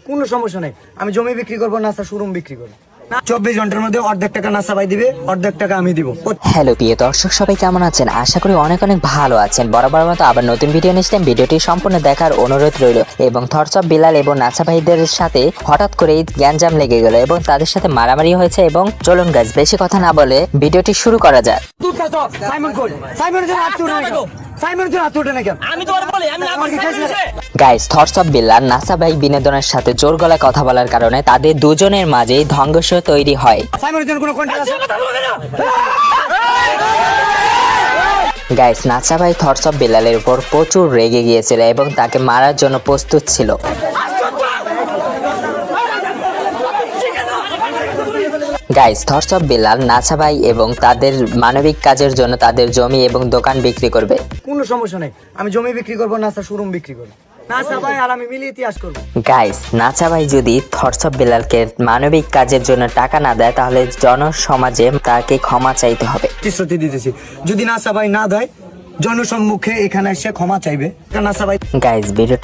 কোনো সমস্যা নেই, আমি জমি বিক্রি করবো, নাসা শোরুম বিক্রি করবো। 24 ঘন্টার মধ্যে অর্ধেক টাকা নাসা ভাই দিবে, অর্ধেক টাকা আমি দিব। হ্যালো প্রিয় দর্শক, সবাই কেমন আছেন? আশা করি অনেক অনেক ভালো আছেন। বরাবর মতো আবার নতুন ভিডিও নিয়ে আসলাম। ভিডিওটি সম্পূর্ণ দেখার অনুরোধ রইল। এবং থটস অফ বিলাল এবং নাসা ভাইদের সাথে হঠাৎ করেই গ্যাঞ্জাম লেগে গেল এবং তাদের সাথে মারামারি হয়েছে। এবং চলুন গাইস, বেশি কথা না বলে ভিডিওটি শুরু করা যাক। Guys, thoughts of Bilal NASA ভাই বিনোদনের সাথে জোর গলায় কথা বলার কারণে তাদের দুজনের মাঝে সংঘর্ষ তৈরি হয়। গাইস, নাসা ভাই থটস অফ বিলালের উপর প্রচুর রেগে গিয়েছিল এবং তাকে মারার জন্য প্রস্তুত ছিল। Guys, thoughts of Bilal NASA ভাই এবং তাদের মানবিক কাজের জন্য তাদের জমি এবং দোকান বিক্রি করবে। কোনো সমস্যা নেই, আমি জমি বিক্রি করবো, নাসা শোরুম বিক্রি করবো। নাসা ভাই আর আমি মিলে ইতিহাস করবো। গাইস, নাসা ভাই যদি থটস অফ বিলালকে মানবিক কাজের জন্য টাকা না দেয় তাহলে জনসমাজে তাকে ক্ষমা চাইতে হবে। প্রতিশ্রুতি দিতেছি, যদি নাসা ভাই না দেয় জনসম্মুখে এখানে এসে ক্ষমা চাইবে। নাসা ভাই গাইস, ভিডিও